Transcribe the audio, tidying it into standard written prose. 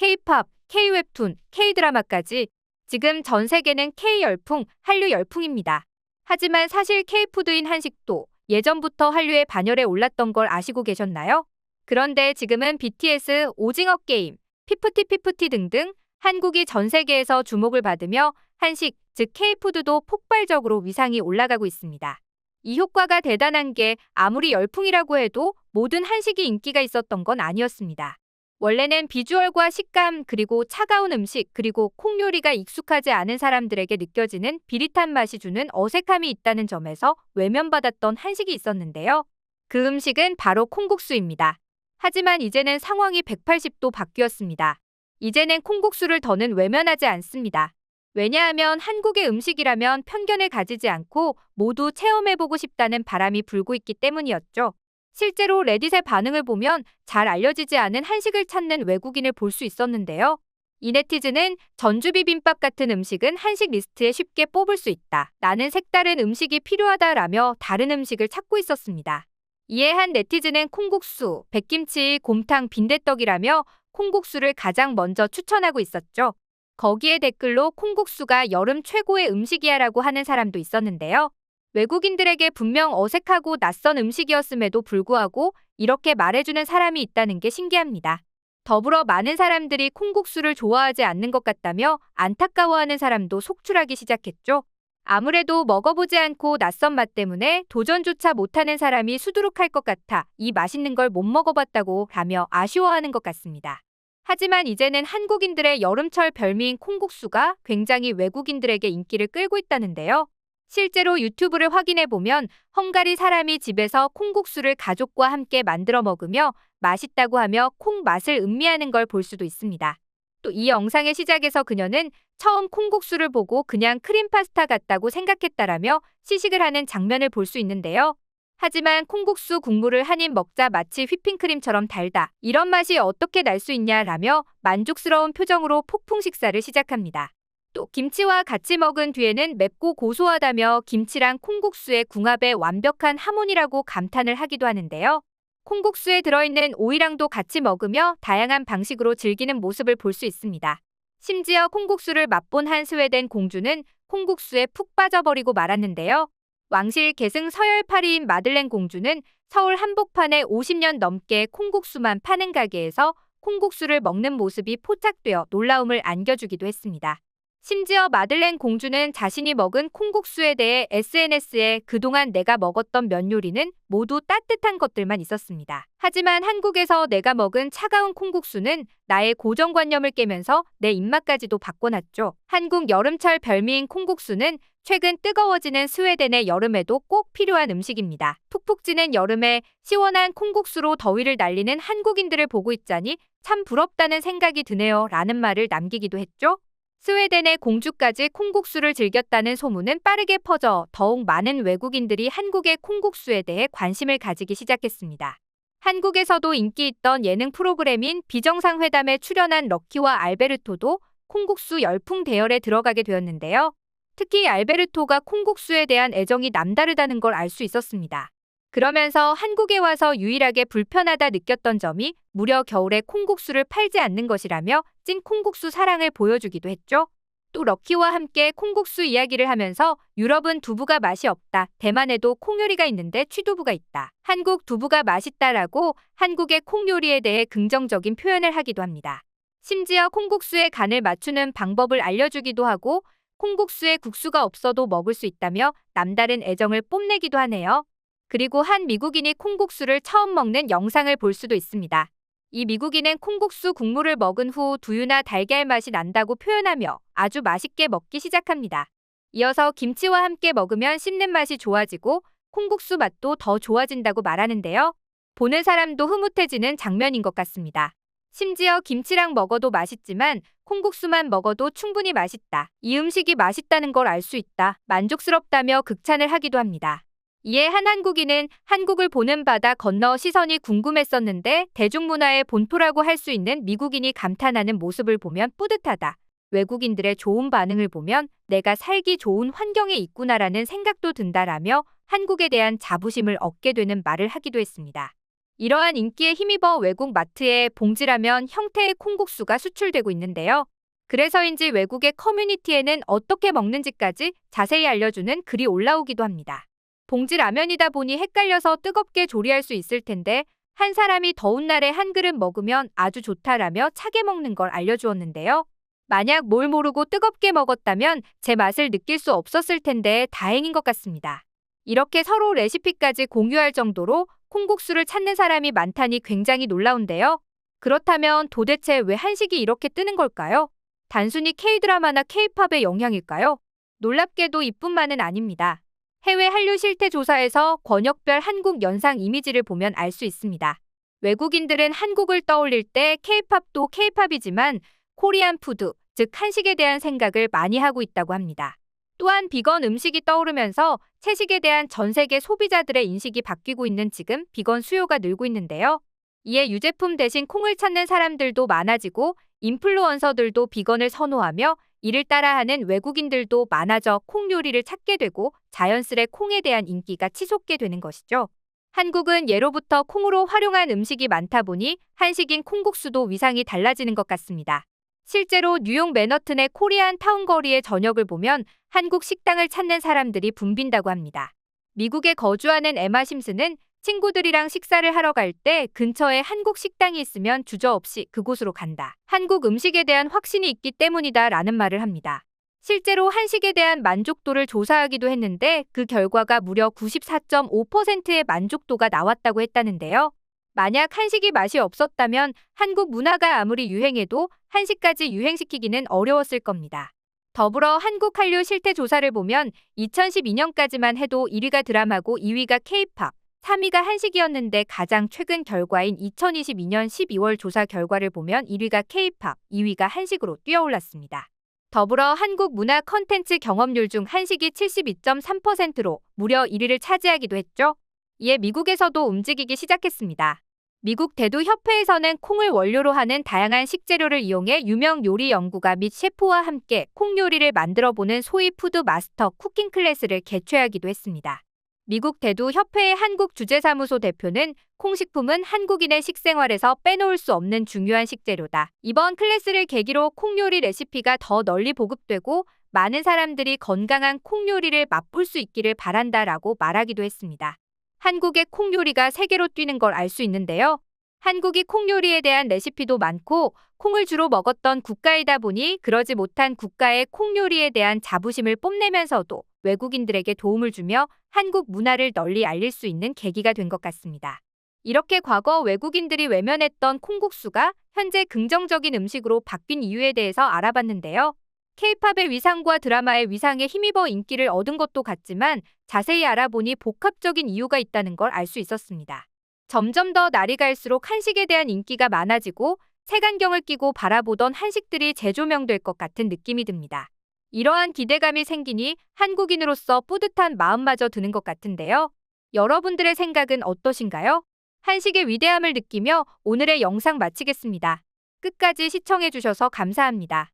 K-팝, K-웹툰, K-드라마까지 지금 전 세계는 K-열풍, 한류 열풍입니다. 하지만 사실 K-푸드인 한식도 예전부터 한류의 반열에 올랐던 걸 아시고 계셨나요? 그런데 지금은 BTS, 오징어 게임, 피프티 피프티 등등 한국이 전 세계에서 주목을 받으며 한식, 즉 K-푸드도 폭발적으로 위상이 올라가고 있습니다. 이 효과가 대단한 게 아무리 열풍이라고 해도 모든 한식이 인기가 있었던 건 아니었습니다. 원래는 비주얼과 식감, 그리고 차가운 음식, 그리고 콩 요리가 익숙하지 않은 사람들에게 느껴지는 비릿한 맛이 주는 어색함이 있다는 점에서 외면받았던 한식이 있었는데요. 그 음식은 바로 콩국수입니다. 하지만 이제는 상황이 180도 바뀌었습니다. 이제는 콩국수를 더는 외면하지 않습니다. 왜냐하면 한국의 음식이라면 편견을 가지지 않고 모두 체험해보고 싶다는 바람이 불고 있기 때문이었죠. 실제로 레딧의 반응을 보면 잘 알려지지 않은 한식을 찾는 외국인을 볼 수 있었는데요. 이 네티즌은 전주 비빔밥 같은 음식은 한식 리스트에 쉽게 뽑을 수 있다. 나는 색다른 음식이 필요하다라며 다른 음식을 찾고 있었습니다. 이에 한 네티즌은 콩국수, 백김치, 곰탕, 빈대떡이라며 콩국수를 가장 먼저 추천하고 있었죠. 거기에 댓글로 콩국수가 여름 최고의 음식이야라고 하는 사람도 있었는데요. 외국인들에게 분명 어색하고 낯선 음식이었음에도 불구하고 이렇게 말해주는 사람이 있다는 게 신기합니다. 더불어 많은 사람들이 콩국수를 좋아하지 않는 것 같다며 안타까워하는 사람도 속출하기 시작했죠. 아무래도 먹어보지 않고 낯선 맛 때문에 도전조차 못하는 사람이 수두룩할 것 같아 이 맛있는 걸 못 먹어봤다고 하며 아쉬워하는 것 같습니다. 하지만 이제는 한국인들의 여름철 별미인 콩국수가 굉장히 외국인들에게 인기를 끌고 있다는데요. 실제로 유튜브를 확인해보면 헝가리 사람이 집에서 콩국수를 가족과 함께 만들어 먹으며 맛있다고 하며 콩 맛을 음미하는 걸 볼 수도 있습니다. 또 이 영상의 시작에서 그녀는 처음 콩국수를 보고 그냥 크림 파스타 같다고 생각했다라며 시식을 하는 장면을 볼 수 있는데요. 하지만 콩국수 국물을 한 입 먹자 마치 휘핑크림처럼 달다. 이런 맛이 어떻게 날 수 있냐라며 만족스러운 표정으로 폭풍 식사를 시작합니다. 또 김치와 같이 먹은 뒤에는 맵고 고소하다며 김치랑 콩국수의 궁합의 완벽한 하모니라고 감탄을 하기도 하는데요. 콩국수에 들어있는 오이랑도 같이 먹으며 다양한 방식으로 즐기는 모습을 볼 수 있습니다. 심지어 콩국수를 맛본 한 스웨덴 공주는 콩국수에 푹 빠져버리고 말았는데요. 왕실 계승 서열 8위인 마들렌 공주는 서울 한복판에 50년 넘게 콩국수만 파는 가게에서 콩국수를 먹는 모습이 포착되어 놀라움을 안겨주기도 했습니다. 심지어 마들렌 공주는 자신이 먹은 콩국수에 대해 SNS에 그동안 내가 먹었던 면 요리는 모두 따뜻한 것들만 있었습니다. 하지만 한국에서 내가 먹은 차가운 콩국수는 나의 고정관념을 깨면서 내 입맛까지도 바꿔놨죠. 한국 여름철 별미인 콩국수는 최근 뜨거워지는 스웨덴의 여름에도 꼭 필요한 음식입니다. 푹푹 찌는 여름에 시원한 콩국수로 더위를 날리는 한국인들을 보고 있자니 참 부럽다는 생각이 드네요 라는 말을 남기기도 했죠. 스웨덴의 공주까지 콩국수를 즐겼다는 소문은 빠르게 퍼져 더욱 많은 외국인들이 한국의 콩국수에 대해 관심을 가지기 시작했습니다. 한국에서도 인기 있던 예능 프로그램인 비정상회담에 출연한 럭키와 알베르토도 콩국수 열풍 대열에 들어가게 되었는데요. 특히 알베르토가 콩국수에 대한 애정이 남다르다는 걸 알 수 있었습니다. 그러면서 한국에 와서 유일하게 불편하다 느꼈던 점이 무려 겨울에 콩국수를 팔지 않는 것이라며 찐 콩국수 사랑을 보여주기도 했죠. 또 럭키와 함께 콩국수 이야기를 하면서 유럽은 두부가 맛이 없다. 대만에도 콩 요리가 있는데 취두부가 있다. 한국 두부가 맛있다라고 한국의 콩 요리에 대해 긍정적인 표현을 하기도 합니다. 심지어 콩국수의 간을 맞추는 방법을 알려주기도 하고 콩국수에 국수가 없어도 먹을 수 있다며 남다른 애정을 뽐내기도 하네요. 그리고 한 미국인이 콩국수를 처음 먹는 영상을 볼 수도 있습니다. 이 미국인은 콩국수 국물을 먹은 후 두유나 달걀 맛이 난다고 표현하며 아주 맛있게 먹기 시작합니다. 이어서 김치와 함께 먹으면 씹는 맛이 좋아지고 콩국수 맛도 더 좋아진다고 말하는데요. 보는 사람도 흐뭇해지는 장면인 것 같습니다. 심지어 김치랑 먹어도 맛있지만 콩국수만 먹어도 충분히 맛있다. 이 음식이 맛있다는 걸 알 수 있다. 만족스럽다며 극찬을 하기도 합니다. 이에 한 한국인은 한국을 보는 바다 건너 시선이 궁금했었는데 대중문화의 본토라고 할 수 있는 미국인이 감탄하는 모습을 보면 뿌듯하다. 외국인들의 좋은 반응을 보면 내가 살기 좋은 환경에 있구나라는 생각도 든다라며 한국에 대한 자부심을 얻게 되는 말을 하기도 했습니다. 이러한 인기에 힘입어 외국 마트에 봉지라면 형태의 콩국수가 수출되고 있는데요. 그래서인지 외국의 커뮤니티에는 어떻게 먹는지까지 자세히 알려주는 글이 올라오기도 합니다. 봉지 라면이다 보니 헷갈려서 뜨겁게 조리할 수 있을 텐데 한 사람이 더운 날에 한 그릇 먹으면 아주 좋다라며 차게 먹는 걸 알려주었는데요. 만약 뭘 모르고 뜨겁게 먹었다면 제 맛을 느낄 수 없었을 텐데 다행인 것 같습니다. 이렇게 서로 레시피까지 공유할 정도로 콩국수를 찾는 사람이 많다니 굉장히 놀라운데요. 그렇다면 도대체 왜 한식이 이렇게 뜨는 걸까요? 단순히 K드라마나 K팝의 영향일까요? 놀랍게도 이뿐만은 아닙니다. 해외 한류 실태 조사에서 권역별 한국 연상 이미지를 보면 알 수 있습니다. 외국인들은 한국을 떠올릴 때 K팝도 K팝이지만 코리안 푸드, 즉 한식에 대한 생각을 많이 하고 있다고 합니다. 또한 비건 음식이 떠오르면서 채식에 대한 전 세계 소비자들의 인식이 바뀌고 있는 지금 비건 수요가 늘고 있는데요. 이에 유제품 대신 콩을 찾는 사람들도 많아지고 인플루언서들도 비건을 선호하며 이를 따라하는 외국인들도 많아져 콩 요리를 찾게 되고 자연스레 콩에 대한 인기가 치솟게 되는 것이죠. 한국은 예로부터 콩으로 활용한 음식이 많다 보니 한식인 콩국수도 위상이 달라지는 것 같습니다. 실제로 뉴욕 맨허튼의 코리안 타운 거리의 저녁을 보면 한국 식당을 찾는 사람들이 붐빈다고 합니다. 미국에 거주하는 에마 심스는 친구들이랑 식사를 하러 갈 때 근처에 한국 식당이 있으면 주저없이 그곳으로 간다. 한국 음식에 대한 확신이 있기 때문이다 라는 말을 합니다. 실제로 한식에 대한 만족도를 조사하기도 했는데 그 결과가 무려 94.5%의 만족도가 나왔다고 했다는데요. 만약 한식이 맛이 없었다면 한국 문화가 아무리 유행해도 한식까지 유행시키기는 어려웠을 겁니다. 더불어 한국 한류 실태 조사를 보면 2012년까지만 해도 1위가 드라마고 2위가 K-팝, 3위가 한식이었는데 가장 최근 결과인 2022년 12월 조사 결과를 보면 1위가 K-팝, 2위가 한식으로 뛰어올랐습니다. 더불어 한국 문화 컨텐츠 경험률 중 한식이 72.3%로 무려 1위를 차지하기도 했죠. 이에 미국에서도 움직이기 시작했습니다. 미국 대두협회에서는 콩을 원료로 하는 다양한 식재료를 이용해 유명 요리 연구가 및 셰프와 함께 콩 요리를 만들어보는 소위 푸드 마스터 쿠킹 클래스를 개최하기도 했습니다. 미국 대두협회의 한국주재사무소 대표는 콩식품은 한국인의 식생활에서 빼놓을 수 없는 중요한 식재료다. 이번 클래스를 계기로 콩요리 레시피가 더 널리 보급되고 많은 사람들이 건강한 콩요리를 맛볼 수 있기를 바란다라고 말하기도 했습니다. 한국의 콩요리가 세계로 뛰는 걸 알 수 있는데요. 한국이 콩요리에 대한 레시피도 많고 콩을 주로 먹었던 국가이다 보니 그러지 못한 국가의 콩요리에 대한 자부심을 뽐내면서도 외국인들에게 도움을 주며 한국 문화를 널리 알릴 수 있는 계기가 된 것 같습니다. 이렇게 과거 외국인들이 외면했던 콩국수가 현재 긍정적인 음식으로 바뀐 이유에 대해서 알아봤는데요. K-팝의 위상과 드라마의 위상에 힘입어 인기를 얻은 것도 같지만 자세히 알아보니 복합적인 이유가 있다는 걸 알 수 있었습니다. 점점 더 날이 갈수록 한식에 대한 인기가 많아지고 색안경을 끼고 바라보던 한식들이 재조명될 것 같은 느낌이 듭니다. 이러한 기대감이 생기니 한국인으로서 뿌듯한 마음마저 드는 것 같은데요. 여러분들의 생각은 어떠신가요? 한식의 위대함을 느끼며 오늘의 영상 마치겠습니다. 끝까지 시청해주셔서 감사합니다.